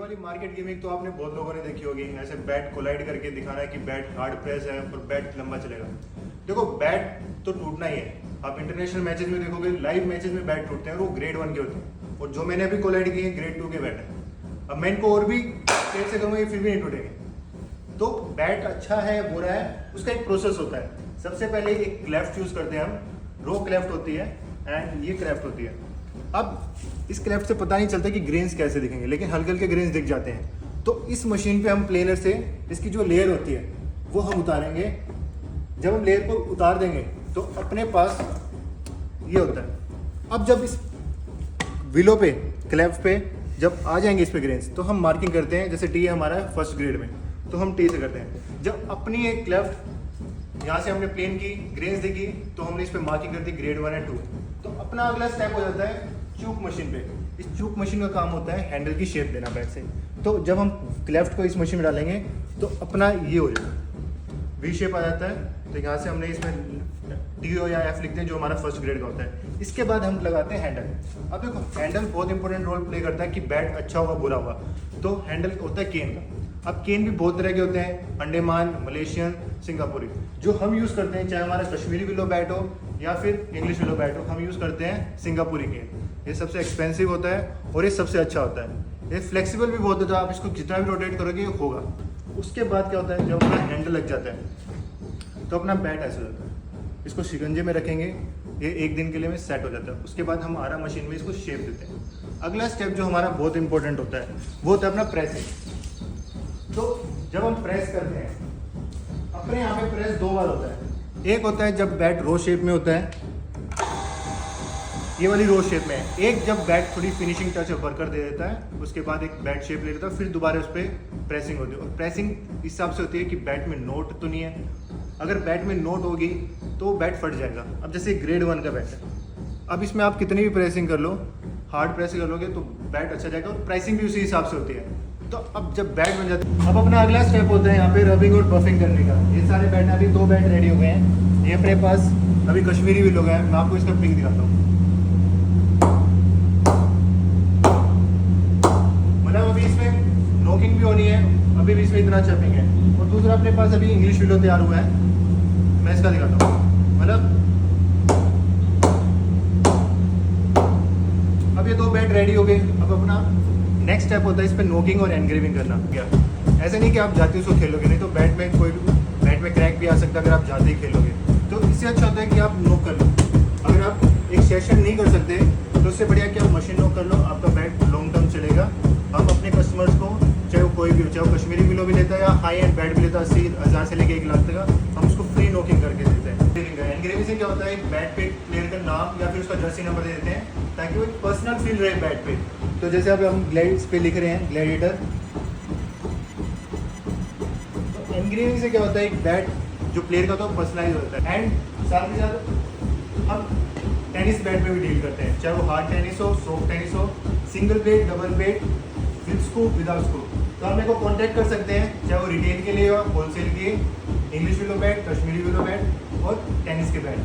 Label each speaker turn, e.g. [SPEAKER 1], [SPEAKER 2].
[SPEAKER 1] वाली market gaming तो आपने बहुत लोगों ने देखी होगी, ऐसे बैट कोलाइड करके दिखाना है कि बैट हार्ड प्रेस है और बैट लंबा चलेगा। देखो बैट तो टूटना ही है। आप इंटरनेशनल मैचेस में देखोगे, लाइव मैचेस में बैट टूटते हैं और वो ग्रेड 1 के होते हैं, और जो मैंने अभी कोलाइड किए हैं ग्रेड 2 के बैट है। अब मैं इनको और भी तेज से करूँगा, ये फिर भी नहीं टूटेंगे। तो बैट अच्छा है बुरा है, उसका एक प्रोसेस होता है। सबसे पहले एक क्लेफ्ट चूज करते हैं हम, रो क्लेफ्ट होती है एंड ये क्लेफ्ट होती है। अब इस क्लेफ्ट से पता नहीं चलता कि ग्रेन्स कैसे दिखेंगे, लेकिन हल्के हल्के ग्रेन्स दिख जाते हैं। तो इस मशीन पे हम प्लेनर से इसकी जो लेयर होती है वो हम उतारेंगे। जब हम लेयर को उतार देंगे तो अपने पास ये होता है। अब जब इस विलो पे क्लेफ्ट पे जब आ जाएंगे इस पे ग्रेन्स, तो हम मार्किंग करते हैं। जैसे टी है हमारा फर्स्ट ग्रेड में, तो हम टी से करते हैं। जब अपनी एक क्लेफ्ट यहाँ से हमने प्लेन की ग्रेन्स देखी, तो हमने इस पे मार्किंग कर दी ग्रेड 1 या 2। तो अपना अगला स्टेप हो जाता है चूक मशीन पे। इस चूक मशीन का काम होता है हैंडल की शेप देना बैट से। तो जब हम क्लेफ्ट को इस मशीन में डालेंगे तो अपना ये हो जाएगा, वी शेप आ जाता है। तो यहाँ से हमने इसमें टी ओ या एफ लिखते हैं, जो हमारा फर्स्ट ग्रेड का होता है। इसके बाद हम लगाते हैं हैंडल। अब देखो हैंडल बहुत इंपॉर्टेंट रोल प्ले करता है कि बैट अच्छा हुआ बुरा हुआ। तो हैंडल होता है केन का। अब केन भी बहुत तरह के होते हैं, अंडेमान, मलेशियन, सिंगापुरी। जो हम यूज़ करते हैं, चाहे हमारा कश्मीरी विलो बैट हो या फिर इंग्लिश विलो बैट हो, हम यूज़ करते हैं सिंगापुरी केन। ये सबसे एक्सपेंसिव होता है और ये सबसे अच्छा होता है। ये फ्लेक्सिबल भी बहुत होता है, आप इसको जितना भी रोटेट करोगे ये होगा। उसके बाद क्या होता है, जब अपना हैंडल लग जाता है तो अपना बैट ऐसे हो जाता है। इसको शिकंजे में रखेंगे, ये 1 दिन के लिए में सेट हो जाता है। उसके बाद हम आरा मशीन में इसको शेप देते हैं। अगला स्टेप जो हमारा बहुत इंपॉर्टेंट होता है वो होता है अपना प्रेसिंग। तो जब हम प्रेस करते हैं, अपने यहाँ पे प्रेस 2 बार होता है। एक होता है जब बैट रो शेप में होता है, ये वाली रो शेप में है। एक जब बैट थोड़ी फिनिशिंग टच ऊपर कर दे देता है, उसके बाद एक बैट शेप ले लेता है, फिर दोबारा उस पर प्रेसिंग होती है। और प्रेसिंग इस हिसाब से होती है कि बैट में नोट तो नहीं है। अगर बैट में नोट होगी तो बैट फट जाएगा। अब जैसे ग्रेड 1 का बैट है, अब इसमें आप कितनी भी प्रेसिंग कर लो, हार्ड प्रेसिंग कर लोगे तो बैट अच्छा जाएगा, और प्राइसिंग भी उसी हिसाब से होती है। तो अब जब बैट बन जाता है, अब अपना अगला स्टेप होता है यहाँ पे रबिंग और बफिंग करने का। ये सारे बैट, अभी 2 बैट रेडी हो गए हैं। ये अपने पास अभी कश्मीरी भी लोग हैं, मैं आपको इसका पिक दिखाता हूँ। मतलब अभी इसमें नोकिंग भी होनी है, अभी भी इसमें इतना चपिंग है। और दूसरा अपने पास अभी इंग्लिश विलो तैयार हुआ है, मैं इसका दिखाता हूँ। मतलब अब ये 2 बैट रेडी हो गए। अब अपना नेक्स्ट स्टेप होता है इस पे नोकिंग और एनग्रेविंग करना। क्या ऐसे नहीं कि आप जाते उसको खेलोगे, नहीं तो बैट में कोई भी बैट में क्रैक भी आ सकता है अगर आप जाते ही खेलोगे। तो इससे अच्छा होता है कि आप नोक कर लो। अगर आप एक सेशन नहीं कर सकते तो उससे बढ़िया कि आप मशीन नोक कर लो, आपका बैट लॉन्ग टर्म चलेगा। हम अपने कस्टमर्स को, चाहे वो कोई भी हो, चाहे वो कश्मीरी विलो भी लेता है या हाई एंड बैट भी लेता है 80,000 से लेकर 1 लाख तक का, हम उसको फ्री नोकिंग करके देते हैं। एनग्रेविंग से क्या होता है, एक बैट पे प्लेयर का नाम या फिर उसका जर्सी नंबर दे देते हैं ताकि वो एक पर्सनल फील रहे बैट पे। तो जैसे अब हम ग्लैड्स पे लिख रहे हैं ग्लैडिएटर, तो एनग्रेविंग से क्या होता है, एक बैट जो प्लेयर का तो पर्सनलाइज होता है। एंड साथ ही साथ हम टेनिस बैट में भी डील करते हैं, चाहे वो हार्ड टेनिस हो, सॉफ्ट टेनिस हो, single plate, double plate, with scoop, without scoop. तो आप मेरे को कॉन्टैक्ट कर सकते हैं, चाहे वो रिटेल के लिए हो, होलसेल के, English willow bat, Kashmiri willow bat और टेनिस के बैट।